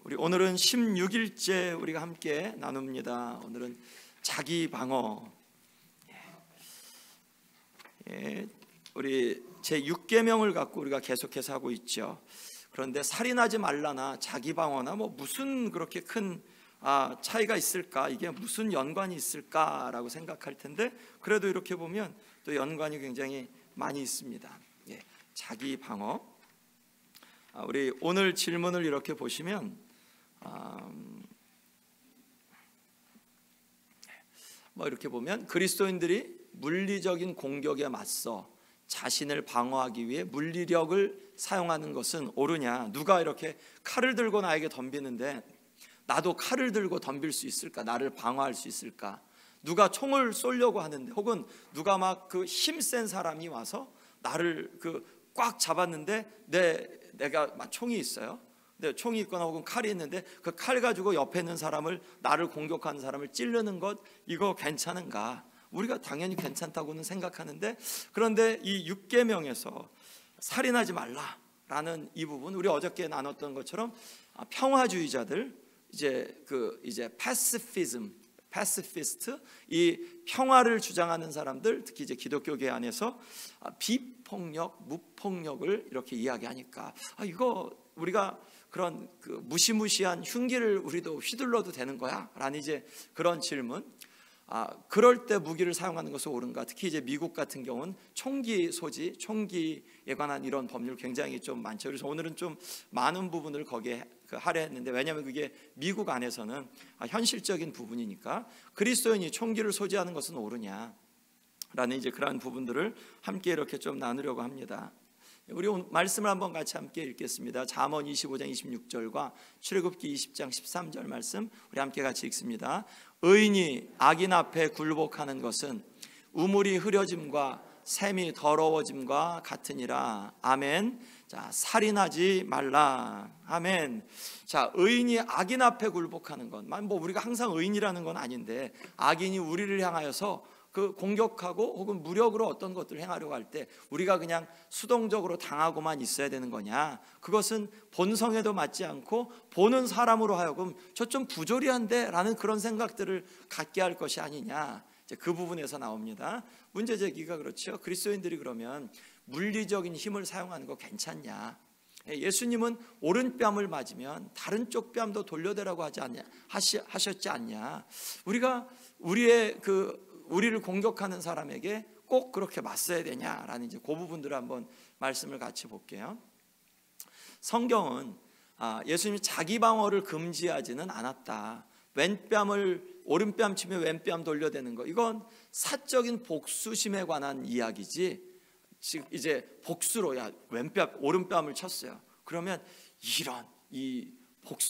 우리 오늘은 16일째 우리가 함께 나눕니다. 오늘은 자기 방어. 우리 제 6계명을 갖고 우리가 계속해서 하고 있죠. 그런데 살인하지 말라나 자기 방어나 뭐 무슨 그렇게 큰 차이가 있을까? 이게 무슨 연관이 있을까라고 생각할 텐데, 그래도 이렇게 보면 또 연관이 굉장히 많이 있습니다. 자기 방어. 우리 오늘 질문을 이렇게 보시면 이렇게 보면 그리스도인들이 물리적인 공격에 맞서 자신을 방어하기 위해 물리력을 사용하는 것은 옳으냐? 누가 이렇게 칼을 들고 나에게 덤비는데 나도 칼을 들고 덤빌 수 있을까? 나를 방어할 수 있을까? 누가 총을 쏘려고 하는데, 혹은 누가 막 그 힘센 사람이 와서 나를 꽉 잡았는데 내가 막 총이 있어요. 근데 총이 있거나 혹은 칼이 있는데 그 칼 가지고 옆에 있는 사람을, 나를 공격하는 사람을 찌르는 것, 이거 괜찮은가? 우리가 당연히 괜찮다고는 생각하는데, 그런데 이 6계명에서 살인하지 말라라는 이 부분, 우리 어저께 나눴던 것처럼 평화주의자들, 이제 패시피스트, 이 평화를 주장하는 사람들, 특히 이제 기독교계 안에서 비폭력, 무폭력을 이렇게 이야기하니까 이거 우리가 그런 무시무시한 흉기를 우리도 휘둘러도 되는 거야? 라는 이제 그런 질문. 그럴 때 무기를 사용하는 것은 옳은가? 특히 이제 미국 같은 경우는 총기 소지, 총기에 관한 이런 법률 굉장히 좀 많죠. 그래서 오늘은 좀 많은 부분을 거기에 하려 했는데, 왜냐하면 그게 미국 안에서는 현실적인 부분이니까 그리스도인이 총기를 소지하는 것은 옳으냐? 라는 이제 그러한 부분들을 함께 이렇게 좀 나누려고 합니다. 우리 말씀을 한번 같이 함께 읽겠습니다. 잠언 25장 26절과 출애굽기 20장 13절 말씀 우리 함께 같이 읽습니다. 의인이 악인 앞에 굴복하는 것은 우물이 흐려짐과 샘이 더러워짐과 같으니라. 아멘. 자, 살인하지 말라. 아멘. 자, 의인이 악인 앞에 굴복하는 것, 우리가 항상 의인이라는 건 아닌데, 악인이 우리를 향하여서 공격하고 혹은 무력으로 어떤 것들을 행하려고 할 때 우리가 그냥 수동적으로 당하고만 있어야 되는 거냐? 그것은 본성에도 맞지 않고 보는 사람으로 하여금 저 좀 부조리한데 라는 그런 생각들을 갖게 할 것이 아니냐? 이제 그 부분에서 나옵니다. 문제 제기가 그렇죠. 그리스도인들이 그러면 물리적인 힘을 사용하는 거 괜찮냐? 예수님은 오른뺨을 맞으면 다른 쪽 뺨도 돌려대라고 하셨지 않냐? 우리가 우리를 공격하는 사람에게 꼭 그렇게 맞서야 되냐라는 이제 그 부분들을 한번 말씀을 같이 볼게요. 성경은 예수님이 자기 방어를 금지하지는 않았다. 오른뺨 치면 왼뺨 돌려대는 거, 이건 사적인 복수심에 관한 이야기지. 지금 이제 복수로 오른뺨을 쳤어요. 그러면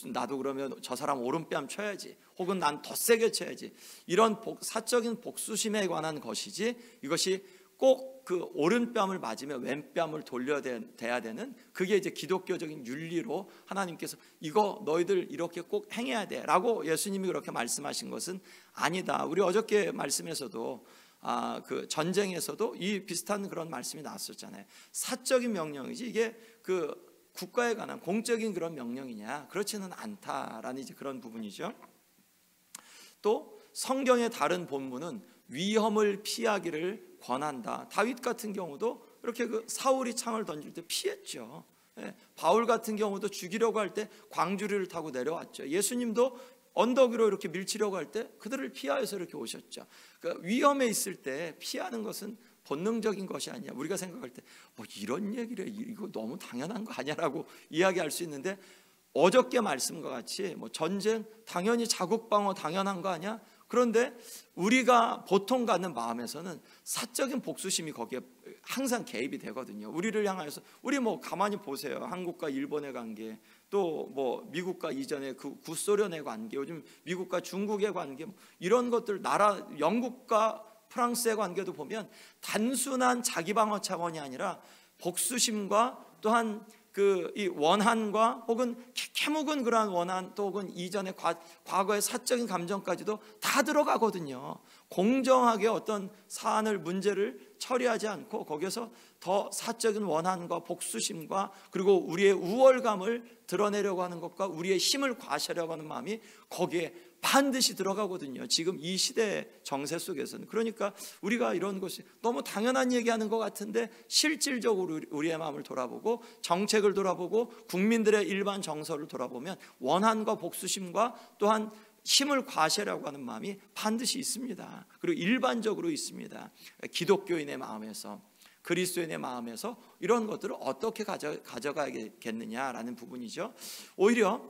나도 그러면 저 사람 오른뺨 쳐야지, 혹은 난 더 세게 쳐야지, 이런 사적인 복수심에 관한 것이지, 이것이 꼭 오른뺨을 맞으면 왼뺨을 돌려대야 되는, 그게 이제 기독교적인 윤리로 하나님께서 이거 너희들 이렇게 꼭 행해야 돼 라고 예수님이 그렇게 말씀하신 것은 아니다. 우리 어저께 말씀에서도 전쟁에서도 이 비슷한 그런 말씀이 나왔었잖아요. 사적인 명령이지 이게 국가에 관한 공적인 그런 명령이냐? 그렇지는 않다라는 이제 그런 부분이죠. 또 성경의 다른 본문은 위험을 피하기를 권한다. 다윗 같은 경우도 이렇게 사울이 창을 던질 때 피했죠. 바울 같은 경우도 죽이려고 할 때 광주리를 타고 내려왔죠. 예수님도 언덕 위로 이렇게 밀치려고 할 때 그들을 피하여서 이렇게 오셨죠. 그러니까 위험에 있을 때 피하는 것은 본능적인 것이 아니야. 우리가 생각할 때 이런 얘기를 해, 이거 너무 당연한 거 아니야라고 이야기할 수 있는데, 어저께 말씀과 같이 전쟁 당연히 자국 방어 당연한 거 아니야? 그런데 우리가 보통 갖는 마음에서는 사적인 복수심이 거기에 항상 개입이 되거든요. 우리를 향하여서 우리 가만히 보세요. 한국과 일본의 관계, 또 미국과 이전의 구소련의 관계, 요즘 미국과 중국의 관계, 이런 것들, 영국과 프랑스의 관계도 보면 단순한 자기 방어 차원이 아니라 복수심과 또한 이 원한과 혹은 캐묵은 그러한 원한, 또 혹은 이전의 과거의 사적인 감정까지도 다 들어가거든요. 공정하게 어떤 사안을, 문제를 처리하지 않고 거기에서 더 사적인 원한과 복수심과 그리고 우리의 우월감을 드러내려고 하는 것과 우리의 힘을 과시하려고 하는 마음이 거기에 반드시 들어가거든요. 지금 이 시대의 정세 속에서는. 그러니까 우리가 이런 것이 너무 당연한 얘기하는 것 같은데 실질적으로 우리의 마음을 돌아보고 정책을 돌아보고 국민들의 일반 정서를 돌아보면 원한과 복수심과 또한 힘을 과시하려고 하는 마음이 반드시 있습니다. 그리고 일반적으로 있습니다. 기독교인의 마음에서, 그리스도인의 마음에서 이런 것들을 어떻게 가져가야겠느냐라는 부분이죠. 오히려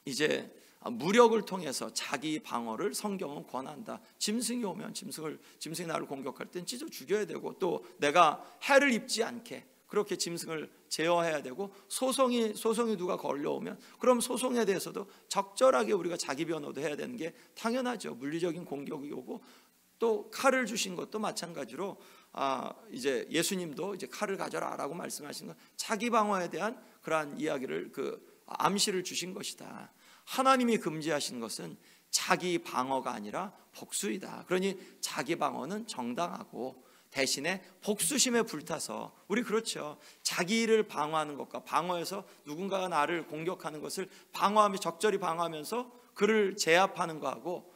이제 무력을 통해서 자기 방어를 성경은 권한다. 짐승이 오면 짐승이 나를 공격할 땐 찢어 죽여야 되고, 또 내가 해를 입지 않게 그렇게 짐승을 제어해야 되고, 소송이 누가 걸려오면 그럼 소송에 대해서도 적절하게 우리가 자기 변호도 해야 되는 게 당연하죠. 물리적인 공격이 오고, 또 칼을 주신 것도 마찬가지로 이제 예수님도 이제 칼을 가져라라고 말씀하신 건 자기 방어에 대한 그러한 이야기를 암시를 주신 것이다. 하나님이 금지하신 것은 자기 방어가 아니라 복수이다. 그러니 자기 방어는 정당하고 대신에 복수심에 불타서, 우리 그렇죠. 자기를 방어하는 것과 방어해서 누군가가 나를 공격하는 것을 방어하며 적절히 방어하면서 그를 제압하는 거하고,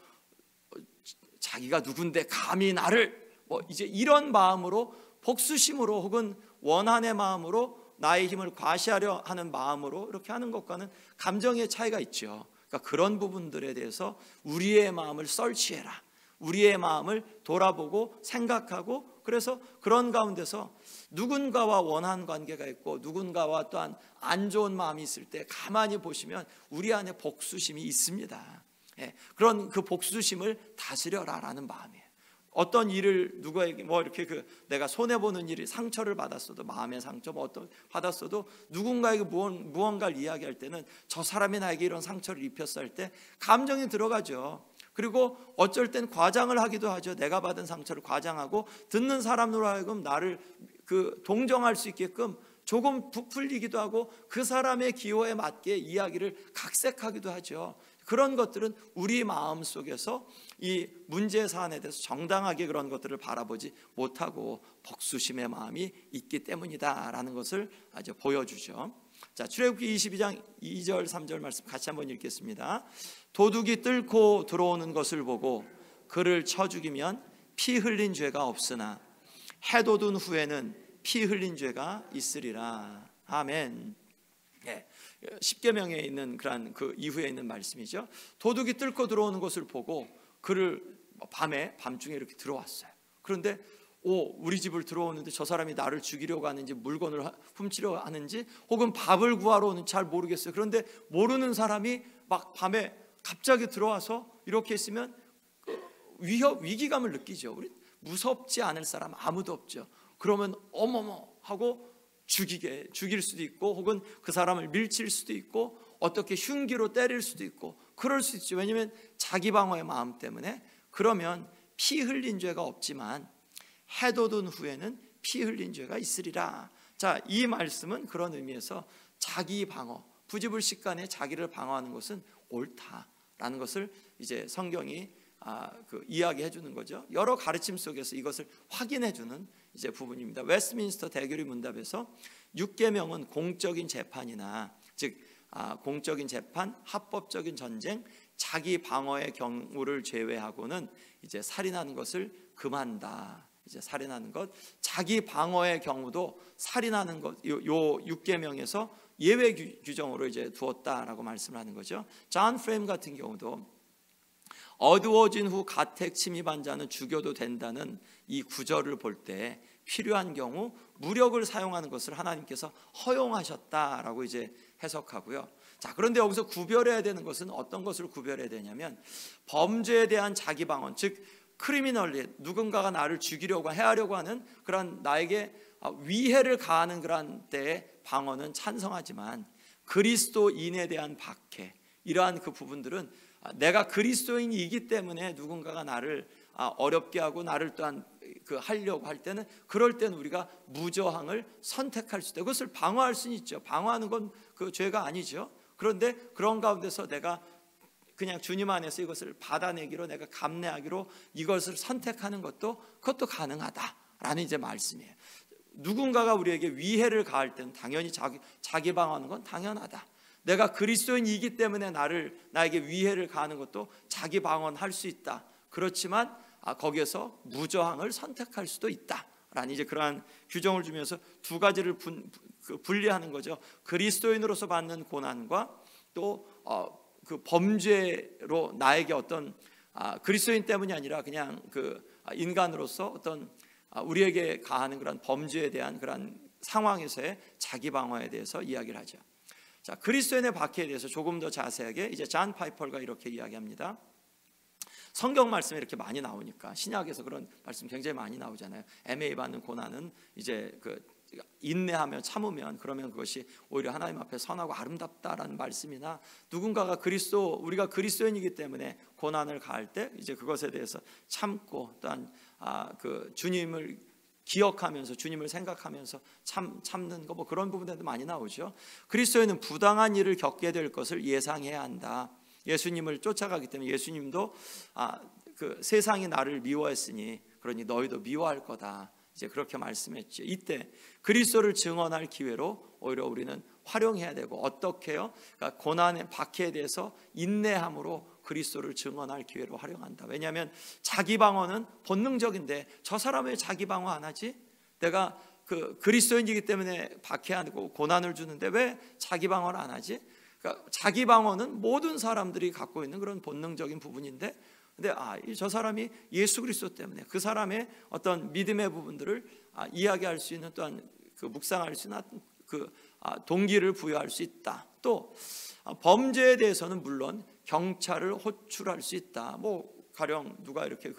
자기가 누군데 감히 나를 이제 이런 마음으로 복수심으로 혹은 원한의 마음으로 나의 힘을 과시하려 하는 마음으로 이렇게 하는 것과는 감정의 차이가 있죠. 그러니까 그런 부분들에 대해서 우리의 마음을 설치해라. 우리의 마음을 돌아보고 생각하고, 그래서 그런 가운데서 누군가와 원한 관계가 있고 누군가와 또한 안 좋은 마음이 있을 때 가만히 보시면 우리 안에 복수심이 있습니다. 그런 그 복수심을 다스려라라는 마음이에요. 어떤 일을 누구에게 이렇게 내가 손해 보는 일이 상처를 받았어도, 마음의 상처 어떤 받았어도 누군가에게 무언가를 이야기할 때는 저 사람이 나에게 이런 상처를 입혔어 할 때 감정이 들어가죠. 그리고 어쩔 땐 과장을 하기도 하죠. 내가 받은 상처를 과장하고 듣는 사람으로 하여금 나를 동정할 수 있게끔 조금 부풀리기도 하고 그 사람의 기호에 맞게 이야기를 각색하기도 하죠. 그런 것들은 우리 마음 속에서 이 문제 사안에 대해서 정당하게 그런 것들을 바라보지 못하고 복수심의 마음이 있기 때문이다라는 것을 아주 보여주죠. 자, 출애굽기 22장 2절 3절 말씀 같이 한번 읽겠습니다. 도둑이 뚫고 들어오는 것을 보고 그를 쳐 죽이면 피 흘린 죄가 없으나 해 돋은 후에는 피 흘린 죄가 있으리라. 아멘. 십계명에 있는 그런 그 이후에 있는 말씀이죠. 도둑이 뚫고 들어오는 것을 보고 그를 밤중에 이렇게 들어왔어요. 그런데 우리 집을 들어오는데 저 사람이 나를 죽이려고 하는지 물건을 훔치려고 하는지 혹은 밥을 구하러 오는지 잘 모르겠어요. 그런데 모르는 사람이 막 밤에 갑자기 들어와서 이렇게 있으면 위기감을 느끼죠. 우리 무섭지 않을 사람 아무도 없죠. 그러면 어머머 하고 죽일 수도 있고 혹은 그 사람을 밀칠 수도 있고 어떻게 흉기로 때릴 수도 있고 그럴 수 있죠. 왜냐하면 자기 방어의 마음 때문에. 그러면 피 흘린 죄가 없지만 해 돋은 후에는 피 흘린 죄가 있으리라. 자, 이 말씀은 그런 의미에서 자기 방어, 부지불식간에 자기를 방어하는 것은 옳다라는 것을 이제 성경이 이야기해 주는 거죠. 여러 가르침 속에서 이것을 확인해 주는 이제 부분입니다. 웨스트민스터 대교리 문답에서 6계명은 공적인 재판이나 즉 공적인 재판, 합법적인 전쟁, 자기 방어의 경우를 제외하고는 이제 살인하는 것을 금한다. 이제 살인하는 것, 자기 방어의 경우도 살인하는 것, 요 6계명에서 예외 규정으로 이제 두었다라고 말씀을 하는 거죠. 존 프레임 같은 경우도 어두워진 후 가택 침입한 자는 죽여도 된다는 이 구절을 볼 때 필요한 경우 무력을 사용하는 것을 하나님께서 허용하셨다라고 이제 해석하고요. 자, 그런데 여기서 구별해야 되는 것은 어떤 것을 구별해야 되냐면 범죄에 대한 자기 방어, 즉 크리미널리 누군가가 나를 죽이려고 해하려고 하는 그런 나에게 위해를 가하는 그런 때의 방어는 찬성하지만 그리스도인에 대한 박해, 이러한 그 부분들은 내가 그리스도인이기 때문에 누군가가 나를 어렵게 하고 나를 또한 하려고 할 때는 그럴 때는 우리가 무저항을 선택할 수 있다. 그것을 방어할 수는 있죠. 방어하는 건 그 죄가 아니죠. 그런데 그런 가운데서 내가 그냥 주님 안에서 이것을 받아내기로 내가 감내하기로 이것을 선택하는 것도 그것도 가능하다. 라는 이제 말씀이에요. 누군가가 우리에게 위해를 가할 때는 당연히 자기 방어하는 건 당연하다. 내가 그리스도인이기 때문에 나에게 위해를 가하는 것도 자기 방어할 수 있다. 그렇지만 거기에서 무저항을 선택할 수도 있다. 라는 이제 그러한 규정을 주면서 두 가지를 분리하는 거죠. 그리스도인으로서 받는 고난과 또 그 범죄로 나에게 어떤 그리스도인 때문이 아니라 그냥 그 인간으로서 어떤 우리에게 가하는 그런 범죄에 대한 그런 상황에서의 자기 방어에 대해서 이야기를 하죠. 자, 그리스도인의 박해에 대해서 조금 더 자세하게 이제 존 파이퍼가 이렇게 이야기합니다. 성경 말씀이 이렇게 많이 나오니까 신약에서 그런 말씀 굉장히 많이 나오잖아요. 애매히 받는 고난은 이제 인내하며 참으면 그러면 그것이 오히려 하나님 앞에 선하고 아름답다라는 말씀이나 누군가가 우리가 그리스도인이기 때문에 고난을 가할 때 이제 그것에 대해서 참고 또한 그 주님을 기억하면서 주님을 생각하면서 참는 거 뭐 그런 부분들도 많이 나오죠. 그리스도인은 부당한 일을 겪게 될 것을 예상해야 한다. 예수님을 쫓아가기 때문에 예수님도 그 세상이 나를 미워했으니 그러니 너희도 미워할 거다. 이제 그렇게 말씀했죠. 이때 그리스도를 증언할 기회로 오히려 우리는 활용해야 되고 어떻게요? 그러니까 고난의 박해에 대해서 인내함으로 그리스도를 증언할 기회로 활용한다. 왜냐하면 자기 방어는 본능적인데 저 사람 왜 자기 방어 안 하지? 내가 그 그리스도인이기 때문에 박해하고 고난을 주는데 왜 자기 방어를 안 하지? 그러니까 자기 방어는 모든 사람들이 갖고 있는 그런 본능적인 부분인데 근데 저 사람이 예수 그리스도 때문에 그 사람의 어떤 믿음의 부분들을 이야기할 수 있는 또한 그 묵상할 수 있는 그 동기를 부여할 수 있다. 또 범죄에 대해서는 물론 경찰을 호출할 수 있다. 뭐 가령 누가 이렇게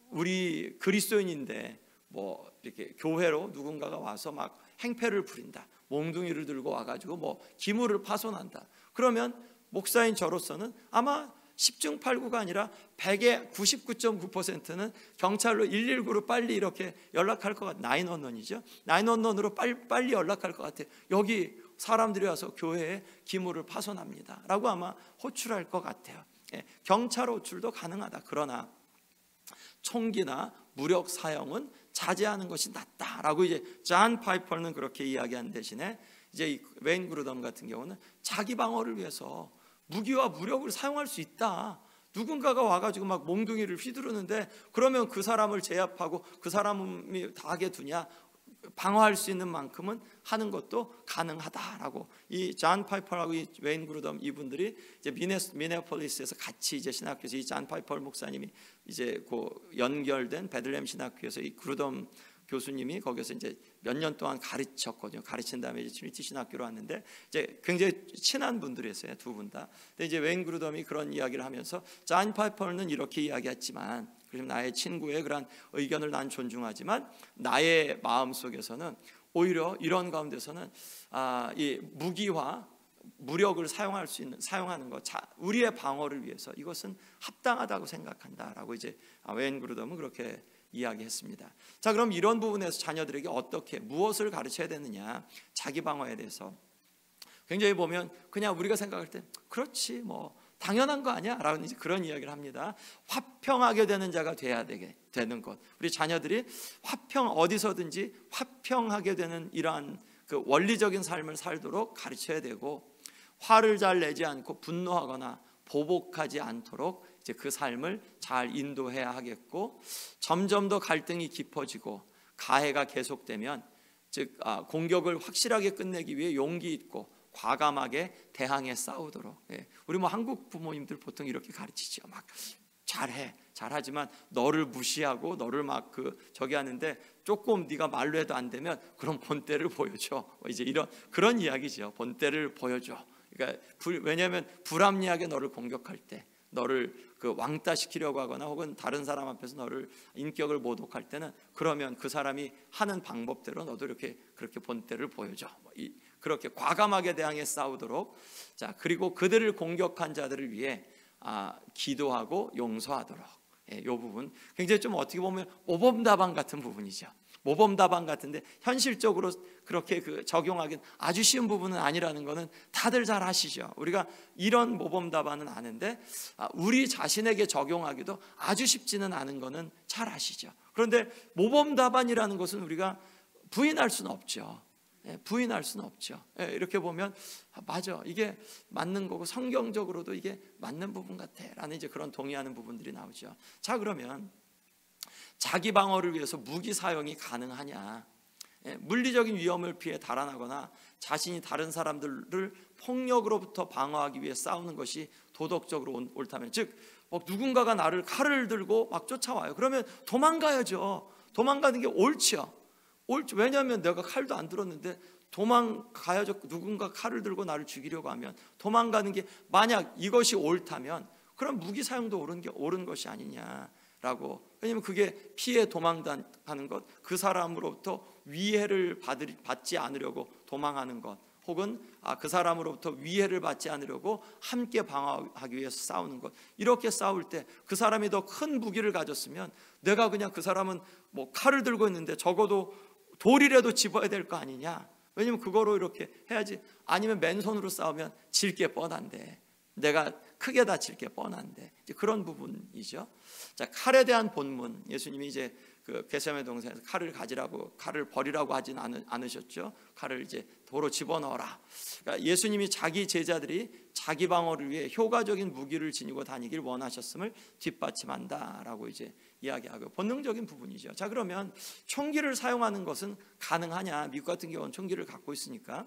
우리 그리스도인인데 뭐 이렇게 교회로 누군가가 와서 막 행패를 부린다. 몽둥이를 들고 와가지고 뭐 기물을 파손한다. 그러면 목사인 저로서는 아마 10중 8구가 아니라 100의 99.9%는 경찰로 119로 빨리 이렇게 연락할 것 같아요. 911이죠. 911으로 빨리 연락할 것 같아요. 여기 사람들이 와서 교회에 기물을 파손합니다 라고 아마 호출할 것 같아요. 경찰 호출도 가능하다. 그러나 총기나 무력 사용은 자제하는 것이 낫다라고 이제 존 파이퍼는 그렇게 이야기한 대신에 이제 이 웨인 그루덤 같은 경우는 자기 방어를 위해서 무기와 무력을 사용할 수 있다. 누군가가 와가지고 막 몽둥이를 휘두르는데 그러면 그 사람을 제압하고 그 사람이 다 하게 두냐? 방어할 수 있는 만큼은 하는 것도 가능하다라고 이 존 파이퍼하고 이 웨인 그루덤 이분들이 이제 미네폴리스에서 같이 이제 신학교에서 이 존 파이퍼 목사님이 이제 그 연결된 베들레헴 신학교에서 이 그루덤 교수님이 거기서 이제 몇 년 동안 가르쳤거든요. 가르친 다음에 이제 트리니티 신학교로 왔는데 이제 굉장히 친한 분들이었어요. 두 분 다. 근데 이제 웨인 그루덤이 그런 이야기를 하면서 존 파이퍼는 이렇게 이야기했지만 그럼 나의 친구의 그런 의견을 난 존중하지만 나의 마음 속에서는 오히려 이런 가운데서는 이 무기와 무력을 사용하는 것, 우리의 방어를 위해서 이것은 합당하다고 생각한다라고 이제 웨인 그루덤은 그렇게 이야기했습니다. 자, 그럼 이런 부분에서 자녀들에게 무엇을 가르쳐야 되느냐? 자기 방어에 대해서 굉장히 보면 그냥 우리가 생각할 때 그렇지 뭐 당연한 거 아니야? 라는 그런 이야기를 합니다. 화평하게 되는 자가 돼야 되는 것. 우리 자녀들이 어디서든지 화평하게 되는 이러한 그 원리적인 삶을 살도록 가르쳐야 되고 화를 잘 내지 않고 분노하거나 보복하지 않도록 이제 그 삶을 잘 인도해야 하겠고 점점 더 갈등이 깊어지고 가해가 계속되면 즉 공격을 확실하게 끝내기 위해 용기 있고 과감하게 대항해 싸우도록. 우리 뭐 한국 부모님들 보통 이렇게 가르치죠. 막 잘하지만 너를 무시하고 너를 막 저기 하는데 조금 네가 말로 해도 안 되면 그럼 본때를 보여줘. 이제 그런 이야기죠. 본때를 보여줘. 그러니까 왜냐하면 불합리하게 너를 공격할 때, 너를 왕따시키려고 하거나 혹은 다른 사람 앞에서 너를 인격을 모독할 때는 그러면 그 사람이 하는 방법대로 너도 그렇게 본때를 보여줘. 그렇게 과감하게 대항해 싸우도록. 자, 그리고 그들을 공격한 자들을 위해 기도하고 용서하도록. 이 부분 굉장히 좀 어떻게 보면 모범답안 같은 부분이죠. 모범답안 같은데 현실적으로 그렇게 적용하기는 아주 쉬운 부분은 아니라는 것은 다들 잘 아시죠. 우리가 이런 모범답안은 아는데 우리 자신에게 적용하기도 아주 쉽지는 않은 것은 잘 아시죠. 그런데 모범 답안이라는 것은 우리가 부인할 수는 없죠. 부인할 수는 없죠. 이렇게 보면 맞아, 이게 맞는 거고 성경적으로도 이게 맞는 부분 같아 라는 이제 그런 동의하는 부분들이 나오죠. 자, 그러면 자기 방어를 위해서 무기 사용이 가능하냐? 물리적인 위험을 피해 달아나거나 자신이 다른 사람들을 폭력으로부터 방어하기 위해 싸우는 것이 도덕적으로 옳다면, 즉 누군가가 나를 칼을 들고 막 쫓아와요. 그러면 도망가야죠. 도망가는 게 옳죠. 왜냐하면 내가 칼도 안 들었는데 도망가야죠. 누군가 칼을 들고 나를 죽이려고 하면 도망가는 게, 만약 이것이 옳다면 그럼 무기 사용도 옳은 것이 아니냐라고. 왜냐하면 그게 피해 도망하는 것, 그 사람으로부터 위해를 받지 않으려고 도망하는 것, 혹은 그 사람으로부터 위해를 받지 않으려고 함께 방어하기 위해서 싸우는 것, 이렇게 싸울 때 그 사람이 더 큰 무기를 가졌으면 내가 그냥, 그 사람은 뭐 칼을 들고 있는데 적어도 돌이라도 집어야 될 거 아니냐. 왜냐면 그거로 이렇게 해야지. 아니면 맨손으로 싸우면 질 게 뻔한데, 내가 크게 다칠 게 뻔한데, 이제 그런 부분이죠. 자, 칼에 대한 본문, 예수님이 이제 그 겟세마네 동산에서 칼을 가지라고, 칼을 버리라고 하진 않으셨죠. 칼을 이제 도로 집어넣어라. 그러니까 예수님이 자기 제자들이 자기 방어를 위해 효과적인 무기를 지니고 다니길 원하셨음을 뒷받침한다라고 이제 이야기하고, 본능적인 부분이죠. 자, 그러면 총기를 사용하는 것은 가능하냐? 미국 같은 경우는 총기를 갖고 있으니까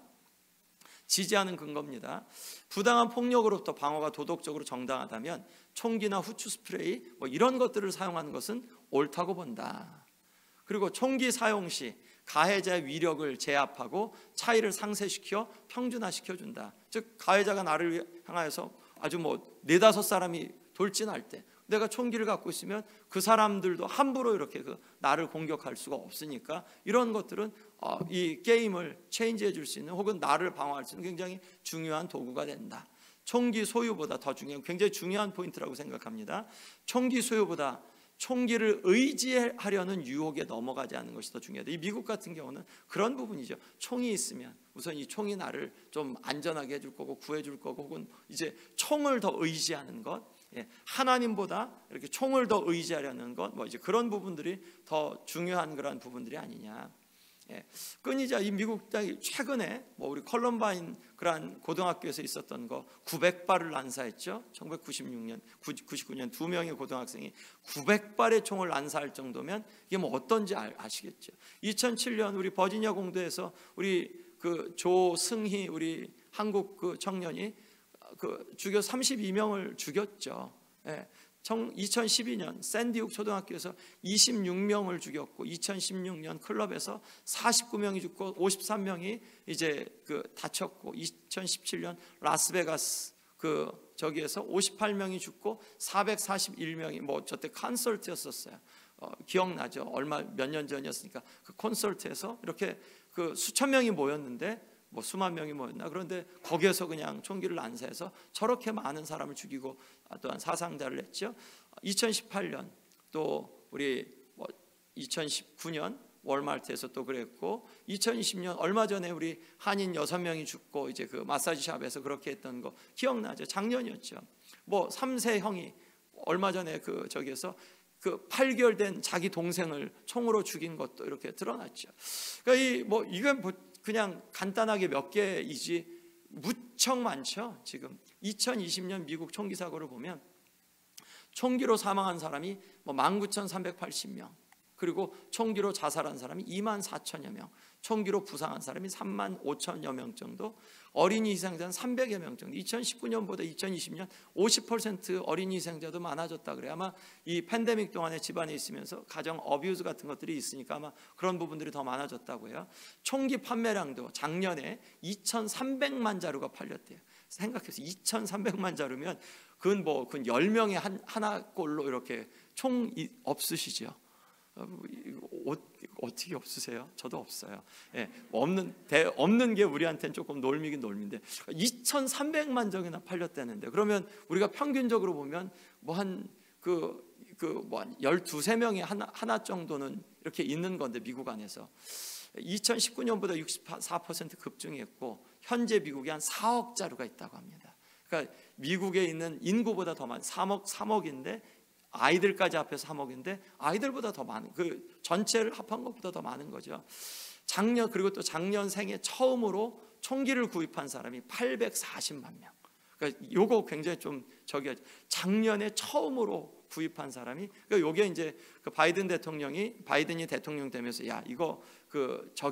지지하는 근거입니다. 부당한 폭력으로부터 방어가 도덕적으로 정당하다면 총기나 후추 스프레이 뭐 이런 것들을 사용하는 것은 옳다고 본다. 그리고 총기 사용 시 가해자의 위력을 제압하고 차이를 상쇄시켜 평준화시켜 준다. 즉 가해자가 나를 향하여서 아주 뭐 4-5사람이 돌진할 때 내가 총기를 갖고 있으면 그 사람들도 함부로 이렇게 나를 공격할 수가 없으니까, 이런 것들은 이 게임을 체인지해 줄 수 있는, 혹은 나를 방어할 수 있는 굉장히 중요한 도구가 된다. 총기 소유보다 더 중요한, 굉장히 중요한 포인트라고 생각합니다. 총기 소유보다 총기를 의지하려는 유혹에 넘어가지 않는 것이 더 중요하다. 이 미국 같은 경우는 그런 부분이죠. 총이 있으면 우선 이 총이 나를 좀 안전하게 해줄 거고 구해줄 거고, 혹은 이제 총을 더 의지하는 것, 하나님보다 이렇게 총을 더 의지하려는 것, 뭐 이제 그런 부분들이 더 중요한 그런 부분들이 아니냐. 끊이자 이 미국 땅이 최근에 뭐 우리 컬럼바인 그런 고등학교에서 있었던 거 900발을 난사했죠. 1996년, 99년 2명의 고등학생이 900발의 총을 난사할 정도면 이게 뭐 어떤지 아시겠죠. 2007년 우리 버지니아 공도에서 우리 그 조승희 우리 한국 그 청년이 죽여 32명을 죽였죠. 2012년 샌디욱 초등학교에서 26명을 죽였고, 2016년 클럽에서 49명이 죽고 53명이 이제 다쳤고, 2017년 라스베가스 저기에서 58명이 죽고 441명이 뭐 저때 콘서트였었어요. 기억나죠? 몇 년 전이었으니까 그 콘서트에서 이렇게 수천 명이 모였는데, 뭐 수만 명이 모였나? 그런데 거기에서 그냥 총기를 난사해서 저렇게 많은 사람을 죽이고 또한 사상자를 냈죠. 2018년 또 우리 2019년 월마트에서 또 그랬고, 2020년 얼마 전에 우리 한인 6명이 죽고 이제 그 마사지샵에서 그렇게 했던 거 기억나죠? 작년이었죠. 뭐 3세 형이 얼마 전에 저기에서 8개월 된 자기 동생을 총으로 죽인 것도 이렇게 드러났죠. 그러니까 이건 그냥 간단하게 몇 개이지 무척 많죠. 지금 2020년 미국 총기 사고를 보면 총기로 사망한 사람이 19,380명, 그리고 총기로 자살한 사람이 24,000여 명, 총기로 부상한 사람이 35,000여 명 정도, 어린이 희생자는 300여 명 정도. 2019년보다 2020년 50% 어린이 희생자도 많아졌다 그래요. 아마 이 팬데믹 동안에 집안에 있으면서 가정 어뷰즈 같은 것들이 있으니까 아마 그런 부분들이 더 많아졌다고 해요. 총기 판매량도 작년에 2,300만 자루가 팔렸대요. 생각해서 2,300만 자루면 그건 10명에 하나꼴로 이렇게 총 없으시죠? 어떻게 없으세요? 저도 없어요. 없는 게 우리한테는 조금 놀미긴 놀미인데 2,300만 정이나 팔렸다는데, 그러면 우리가 평균적으로 보면 한 12-13명에 하나 정도는 이렇게 있는 건데, 미국 안에서 2019년보다 64% 급증했고, 현재 미국에 한 4억 자루가 있다고 합니다. 그러니까 미국에 있는 인구보다 더 많은 3억인데 아이들까지 합해서 3억인데 아이들보다 더 많은, 그 전체를 합한 것보다 더 많은 거죠. 그리고 또 작년 생애 처음으로 총기를 구입한 사람이 840만 명. 그러니까 요거 굉장히 좀 작년에 처음으로 구입한 사람이, 그러니까 요게 이제 그 바이든이 대통령 되면서 야 이거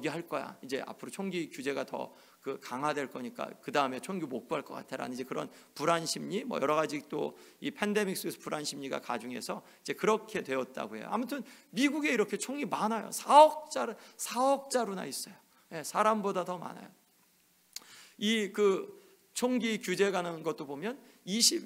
할 거야. 이제 앞으로 총기 규제가 더 강화될 거니까 그 다음에 총기 못 구할 것 같아라는 이제 그런 불안 심리, 뭐 여러 가지 또 이 팬데믹 속에서 불안 심리가 가중해서 이제 그렇게 되었다고 해요. 아무튼 미국에 이렇게 총이 많아요. 4억자루나 있어요. 예, 사람보다 더 많아요. 이 총기 규제 가는 것도 보면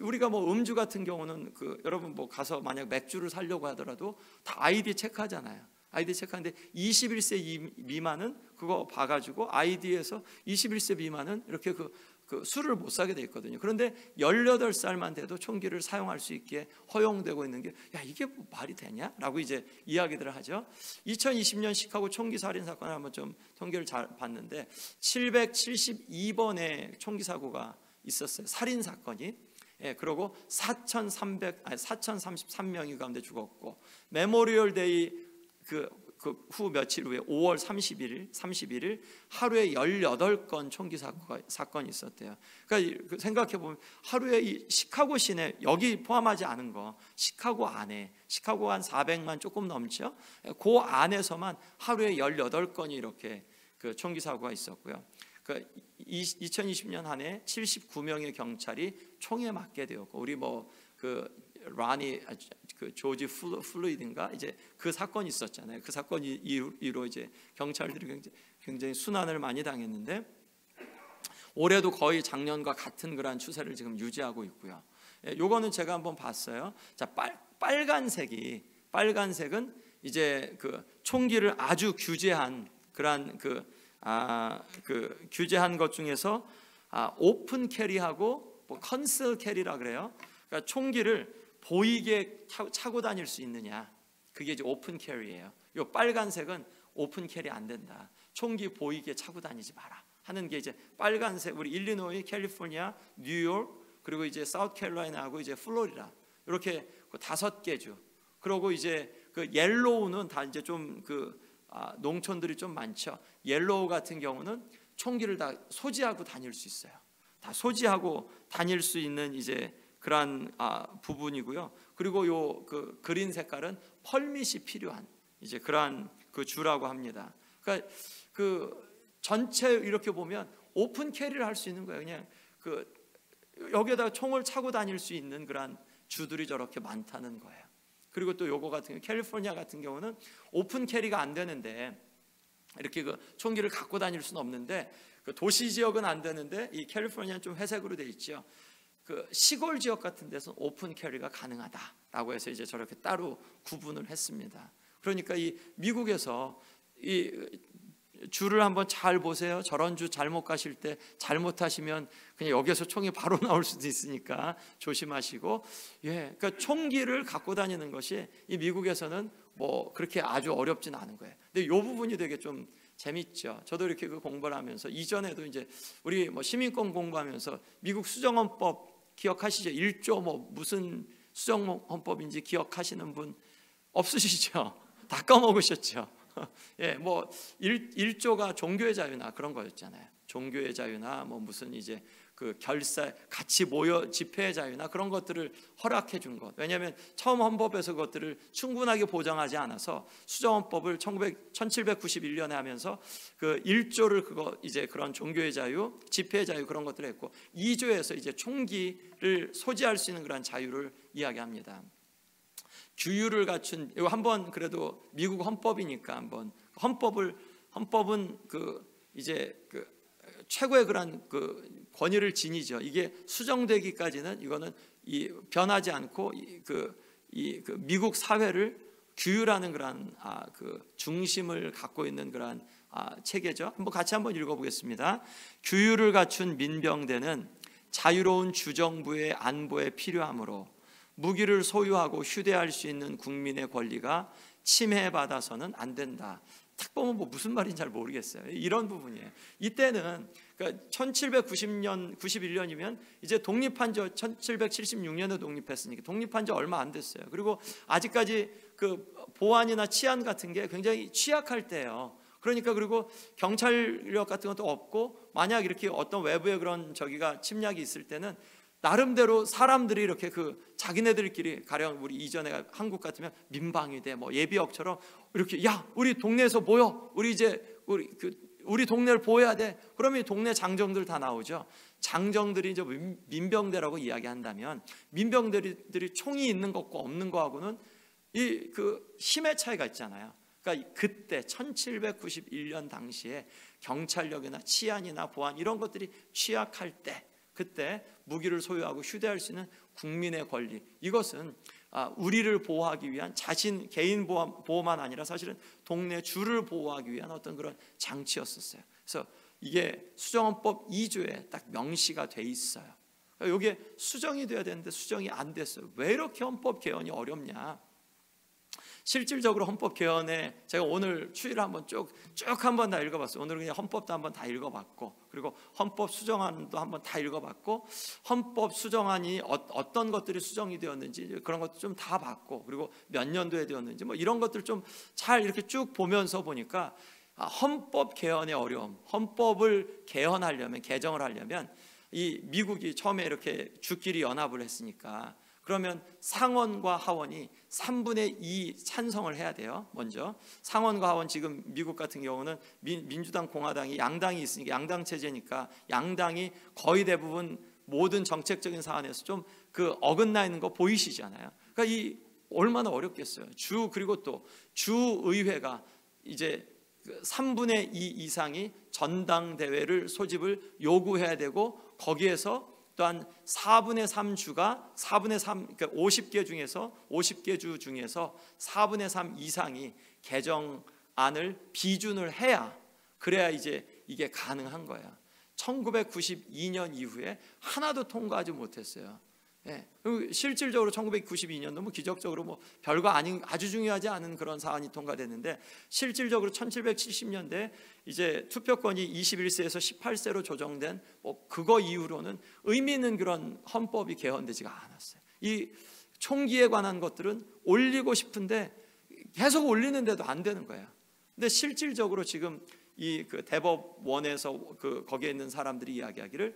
우리가 뭐 음주 같은 경우는 여러분 뭐 가서 만약 맥주를 사려고 하더라도 다 아이디 체크하잖아요. 아이디 체크하는데 21세 미만은 그거 봐가지고 아이디에서 21세 미만은 이렇게 술을 못 사게 돼 있거든요. 그런데 18살만 돼도 총기를 사용할 수 있게 허용되고 있는 게, 야 이게 뭐 말이 되냐라고 이제 이야기들을 하죠. 2020년 시카고 총기 살인 사건을 한번 좀 통계를 잘 봤는데 772번의 총기 사고가 있었어요. 살인 사건이. 예, 그리고 4,033명이 가운데 죽었고, 메모리얼 데이 후 며칠 후에 5월 31일 하루에 18건 총기 사건이 있었대요. 그러니까 생각해 보면 하루에 이 시카고 시내, 여기 포함하지 않은 거, 시카고 안에, 시카고가 한 400만 조금 넘죠. 그 안에서만 하루에 18건이 이렇게 총기 사고가 있었고요. 2020년 한 해 79명의 경찰이 총에 맞게 되었고, 우리 조지 플로이드인가 이제 그 사건이 있었잖아요. 그 사건 이후로 이제 경찰들이 굉장히 순환을 많이 당했는데, 올해도 거의 작년과 같은 그러한 추세를 지금 유지하고 있고요. 예, 요거는 제가 한번 봤어요. 자, 빨간색은 이제 총기를 아주 규제한 그러한 규제한 것 중에서 오픈 캐리하고 뭐 컨셀 캐리라 그래요. 그러니까 총기를 보이게 차고 다닐 수 있느냐, 그게 이제 오픈 캐리예요. 요 빨간색은 오픈 캐리 안 된다. 총기 보이게 차고 다니지 마라 하는 게 이제 빨간색. 우리 일리노이, 캘리포니아, 뉴욕, 그리고 이제 사우스캐롤라이나하고 이제 플로리다, 이렇게 5개 주. 그리고 이제 옐로우는 다 이제 좀 농촌들이 좀 많죠. 옐로우 같은 경우는 총기를 다 소지하고 다닐 수 있어요. 다 소지하고 다닐 수 있는 이제 그러한 부분이고요. 그리고 요 그린 색깔은 펄밋이 필요한 이제 그러한 주라고 합니다. 그러니까 전체 이렇게 보면 오픈 캐리를 할 수 있는 거예요. 그냥 여기에다가 총을 차고 다닐 수 있는 그러한 주들이 저렇게 많다는 거예요. 그리고 또 요거 같은 경우, 캘리포니아 같은 경우는 오픈 캐리가 안 되는데, 이렇게 총기를 갖고 다닐 수는 없는데, 도시 지역은 안 되는데 이 캘리포니아는 좀 회색으로 돼 있죠. 시골 지역 같은 데서 오픈 캐리가 가능하다라고 해서 이제 저렇게 따로 구분을 했습니다. 그러니까 이 미국에서 이 줄을 한번 잘 보세요. 저런 주 잘못 가실 때 잘못하시면 그냥 여기서 총이 바로 나올 수도 있으니까 조심하시고, 예, 그러니까 총기를 갖고 다니는 것이 이 미국에서는 뭐 그렇게 아주 어렵진 않은 거예요. 근데 이 부분이 되게 좀 재밌죠. 저도 이렇게 공부를 하면서, 이전에도 이제 우리 뭐 시민권 공부하면서 미국 수정헌법 기억하시죠? 1조 뭐 무슨 수정헌법인지 기억하시는 분 없으시죠? 다 까먹으셨죠? 예, 뭐 1조가 종교의 자유나 그런 거였잖아요. 종교의 자유나 뭐 무슨 이제 같이 모여 집회의 자유나 그런 것들을 허락해 준 것. 왜냐하면 처음 헌법에서 그것들을 충분하게 보장하지 않아서 수정헌법을 1791년에 하면서 1조를 이제 그런 종교의 자유, 집회의 자유 그런 것들을 했고, 2조에서 이제 총기를 소지할 수 있는 그런 자유를 이야기합니다. 규율을 갖춘, 이거 한번 그래도 미국 헌법이니까 한번 헌법은 이제 최고의 그런 권위를 지니죠. 이게 수정되기까지는 이거는 변하지 않고 미국 사회를 규율하는 그런 중심을 갖고 있는 그런 체계죠. 같이 한번 읽어보겠습니다. 규율을 갖춘 민병대는 자유로운 주정부의 안보에 필요하므로 무기를 소유하고 휴대할 수 있는 국민의 권리가 침해받아서는 안 된다. 딱 보면 뭐 무슨 말인지 잘 모르겠어요. 이런 부분이에요. 이때는 그러니까 1790년 91년이면 이제 독립한 지 1776년에 독립했으니까 독립한 지 얼마 안 됐어요. 그리고 아직까지 그 보안이나 치안 같은 게 굉장히 취약할 때예요. 그러니까 그리고 경찰력 같은 것도 없고, 만약 이렇게 어떤 외부의 그런 저기가 침략이 있을 때는 나름대로 사람들이 이렇게 그 자기네들끼리, 가령 우리 이전에 한국 같으면 민방위대 뭐 예비역처럼 이렇게, 야 우리 동네에서 모여, 우리 이제 우리 동네를 보호해야 돼. 그러면 동네 장정들 다 나오죠. 장정들이 이제 민병대라고 이야기한다면, 민병대들이 총이 있는 것과 없는 거하고는 이 그 힘의 차이가 있잖아요. 그러니까 그때 1791년 당시에 경찰력이나 치안이나 보안 이런 것들이 취약할 때, 그때 무기를 소유하고 휴대할 수 있는 국민의 권리, 이것은 우리를 보호하기 위한 자신 개인 보호만 아니라 사실은 동네 주를 보호하기 위한 어떤 그런 장치였었어요. 그래서 이게 수정헌법 2조에 딱 명시가 돼 있어요. 그러니까 이게 수정이 돼야 되는데 수정이 안 됐어요. 왜 이렇게 헌법 개헌이 어렵냐? 실질적으로 헌법 개헌에 제가 오늘 추이를 한번 쭉 한번 다 읽어봤어요. 오늘은 그냥 헌법도 한번 다 읽어봤고, 그리고 헌법 수정안도 한번 다 읽어봤고, 헌법 수정안이 어떤 것들이 수정이 되었는지 그런 것도 좀 다 봤고, 그리고 몇 년도에 되었는지 뭐 이런 것들 좀 잘 이렇게 쭉 보면서 보니까 헌법 개헌의 어려움, 헌법을 개헌하려면, 개정을 하려면 이 미국이 처음에 이렇게 주끼리 연합을 했으니까 그러면 상원과 하원이 3분의 2 찬성을 해야 돼요. 먼저 상원과 하원, 지금 미국 같은 경우는 민주당, 공화당이 양당이 있으니까 양당 체제니까 양당이 거의 대부분 모든 정책적인 사안에서 좀 그 어긋나 있는 거 보이시잖아요. 그러니까 이 얼마나 어렵겠어요. 그리고 또 주의회가 이제 3분의 2 이상이 전당대회를 소집을 요구해야 되고, 거기에서 또한 4분의 3주가 4분의 3, 그러니까 50개 주 중에서 4분의 3 이상이 개정안을 비준을 해야, 그래야 이제 이게 가능한 거예요. 1992년 이후에 하나도 통과하지 못했어요. 예. 실질적으로 1992년도 뭐 기적적으로 뭐 별거 아닌, 아주 중요하지 않은 그런 사안이 통과됐는데, 실질적으로 1770년대 이제 투표권이 21세에서 18세로 조정된 뭐 그거 이후로는 의미 있는 그런 헌법이 개헌되지가 않았어요. 이 총기에 관한 것들은 올리고 싶은데 계속 올리는데도 안 되는 거예요. 근데 실질적으로 지금 이 그 대법원에서 거기에 있는 사람들이 이야기하기를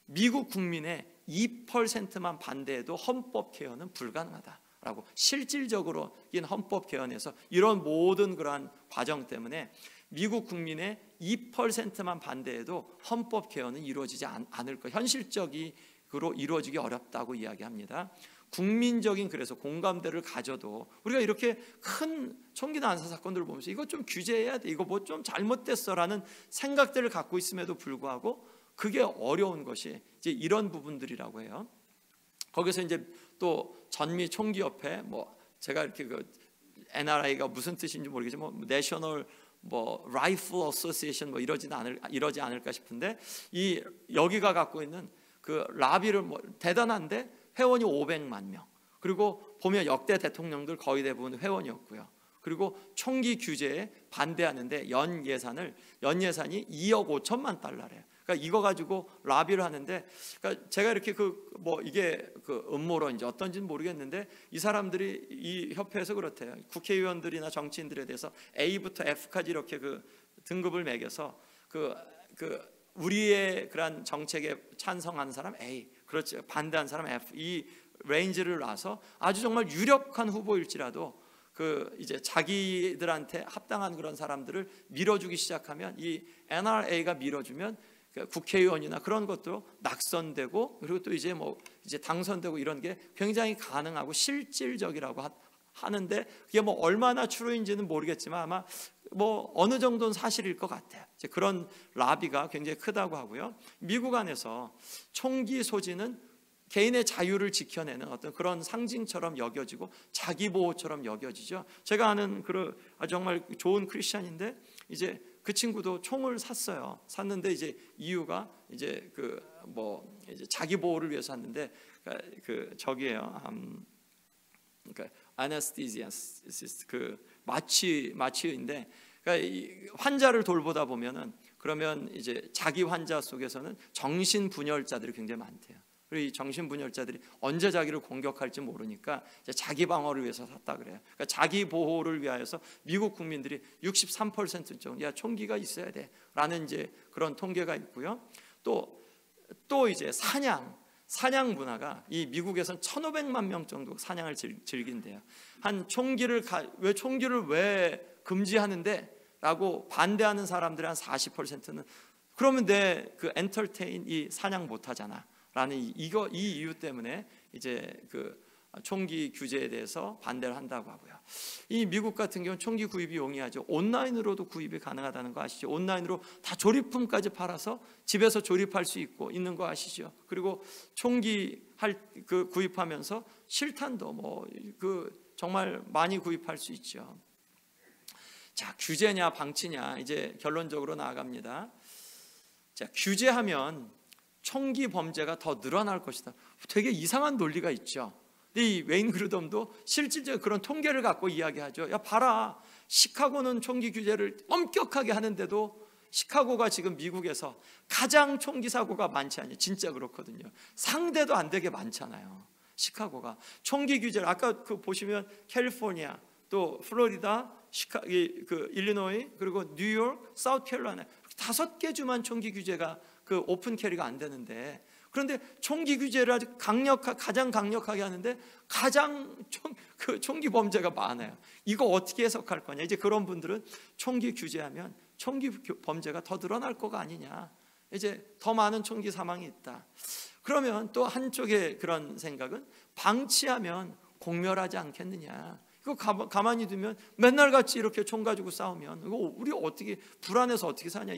미국 국민의 2%만 반대해도 헌법 개헌은 불가능하다라고, 실질적으로 인 헌법 개헌에서 이런 모든 그러한 과정 때문에 미국 국민의 2%만 반대해도 헌법 개헌은 이루어지지 않을 거, 현실적으로 이루어지기 어렵다고 이야기합니다. 국민적인, 그래서 공감대를 가져도 우리가 이렇게 큰 총기 난사 사건들을 보면서 이거 좀 규제해야 돼, 이거 뭐 좀 잘못됐어라는 생각들을 갖고 있음에도 불구하고 그게 어려운 것이 이제 이런 부분들이라고 해요. 거기서 이제 또 전미 총기협회, 뭐 제가 이렇게 그 NRA가 무슨 뜻인지 모르겠지만 뭐 내셔널 뭐 라이플 어소시에이션 뭐 이러지 않을까 싶은데, 이 여기가 갖고 있는 그 라비를 뭐 대단한데 회원이 500만 명, 그리고 보면 역대 대통령들 거의 대부분 회원이었고요. 그리고 총기 규제에 반대하는데 연 예산이 2억 5천만 달러래요. 그러니까 이거 가지고 라비를 하는데, 그러니까 제가 이렇게 뭐 이게 그 음모론인지 어떤지는 모르겠는데, 이 사람들이 이 협회에서 그렇대요. 국회의원들이나 정치인들에 대해서 A부터 F까지 이렇게 그 등급을 매겨서 우리의 그런 정책에 찬성하는 사람 A, 그렇지 반대한 사람 F, 이 레인지를 놔서 아주 정말 유력한 후보일지라도 이제 자기들한테 합당한 그런 사람들을 밀어주기 시작하면, 이 NRA가 밀어주면 국회의원이나 그런 것도 낙선되고, 그리고 또 이제 당선되고 이런 게 굉장히 가능하고 실질적이라고 하는데, 그게 뭐 얼마나 추루인지는 모르겠지만 아마 뭐 어느 정도는 사실일 것 같아요. 이제 그런 라비가 굉장히 크다고 하고요. 미국 안에서 총기 소지는 개인의 자유를 지켜내는 어떤 그런 상징처럼 여겨지고 자기 보호처럼 여겨지죠. 제가 아는 아주 정말 좋은 크리스찬인데, 이제 그 친구도 총을 샀는데 이제 이유가 이제 이제 자기 보호를 위해서 샀는데, 저기에요. 그러니까 anesthesiast, 마취인데, 그러니까 이 환자를 돌보다 보면은 그러면 이제 자기 환자 속에서는 정신분열자들이 굉장히 많대요. 그리고 이 정신분열자들이 언제 자기를 공격할지 모르니까 이제 자기 방어를 위해서 샀다 그래요. 그러니까 자기 보호를 위하여서 미국 국민들이 63% 정도 야 총기가 있어야 돼라는 이제 그런 통계가 있고요. 또 이제 사냥 문화가 이 미국에서는 1,500만 명 정도 사냥을 즐긴대요. 한 총기를 왜 금지하는데? 라고 반대하는 사람들의 한 40%는 그러면 내 그 엔터테인이 사냥 못하잖아 라는 이 이유 때문에 이제 그 총기 규제에 대해서 반대를 한다고 하고요. 이 미국 같은 경우는 총기 구입이 용이하죠. 온라인으로도 구입이 가능하다는 거 아시죠? 온라인으로 다 조립품까지 팔아서 집에서 조립할 수 있는 거 아시죠? 그리고 총기 구입하면서 실탄도 정말 많이 구입할 수 있죠. 자, 규제냐 방치냐 이제 결론적으로 나아갑니다. 자, 규제하면 총기 범죄가 더 늘어날 것이다. 되게 이상한 논리가 있죠. 근데 이 웨인 그루덤도 실질적으로 그런 통계를 갖고 이야기하죠. 야 봐라, 시카고는 총기 규제를 엄격하게 하는데도 시카고가 지금 미국에서 가장 총기 사고가 많지 않냐. 진짜 그렇거든요. 상대도 안 되게 많잖아요. 시카고가 총기 규제를 아까 보시면 캘리포니아, 또 플로리다, 일리노이, 그리고 뉴욕, 사우스캐롤라이나 5개 주만 총기 규제가 오픈 캐리가 안 되는데, 그런데 총기 규제를 아주 가장 강력하게 하는데 가장 총기 범죄가 많아요. 이거 어떻게 해석할 거냐? 이제 그런 분들은 총기 규제하면 총기 범죄가 더 늘어날 거가 아니냐. 이제 더 많은 총기 사망이 있다. 그러면 또 한쪽의 그런 생각은 방치하면 공멸하지 않겠느냐. 이거 가만히 두면 맨날 같이 이렇게 총 가지고 싸우면 이거 우리 어떻게 불안해서 어떻게 사냐.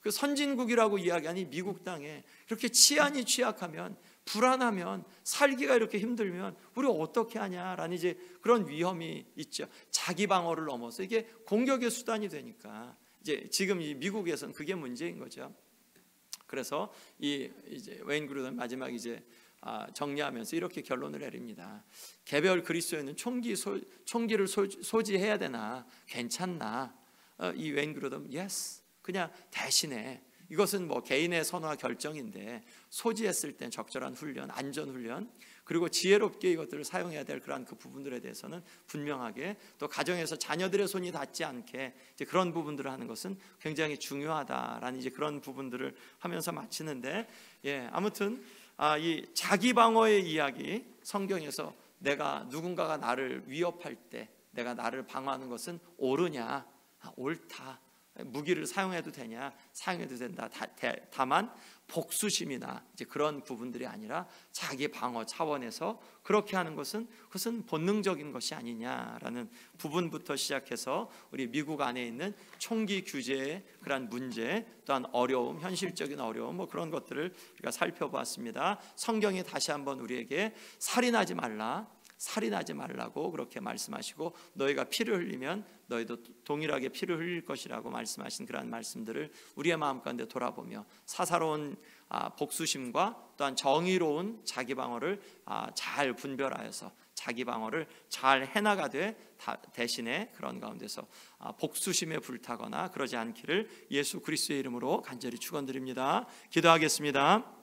그 선진국이라고 이야기하니 미국 땅에 이렇게 치안이 취약하면 불안하면 살기가 이렇게 힘들면 우리 어떻게 하냐라는 이제 그런 위험이 있죠. 자기 방어를 넘어서 이게 공격의 수단이 되니까 이제 지금 이 미국에서는 그게 문제인 거죠. 그래서 이제 웨인 그루덤 마지막 이제 정리하면서 이렇게 결론을 내립니다. 개별 그리스도인은 총기를 소지해야 되나? 괜찮나? 이 웨인 그루덤 yes. 그냥 대신에 이것은 개인의 선호와 결정인데 소지했을 땐 적절한 훈련, 안전 훈련, 그리고 지혜롭게 이것들을 사용해야 될 그런 그 부분들에 대해서는 분명하게, 또 가정에서 자녀들의 손이 닿지 않게 이제 그런 부분들을 하는 것은 굉장히 중요하다라는 이제 그런 부분들을 하면서 마치는데, 아무튼 이 자기 방어의 이야기, 성경에서 내가 누군가가 나를 위협할 때 내가 나를 방어하는 것은 옳으냐? 옳다. 무기를 사용해도 되냐? 사용해도 된다. 다만 복수심이나 이제 그런 부분들이 아니라 자기 방어 차원에서 그렇게 하는 것은 그것은 본능적인 것이 아니냐라는 부분부터 시작해서 우리 미국 안에 있는 총기 규제의 그런 문제, 또한 어려움, 현실적인 어려움, 그런 것들을 우리가 살펴보았습니다. 성경이 다시 한번 우리에게 살인하지 말라고 그렇게 말씀하시고, 너희가 피를 흘리면 너희도 동일하게 피를 흘릴 것이라고 말씀하신 그러한 말씀들을 우리의 마음 가운데 돌아보며 사사로운 복수심과 또한 정의로운 자기 방어를 잘 분별하여서 자기 방어를 잘 해나가되 대신에 그런 가운데서 복수심에 불타거나 그러지 않기를 예수 그리스도의 이름으로 간절히 축원드립니다. 기도하겠습니다.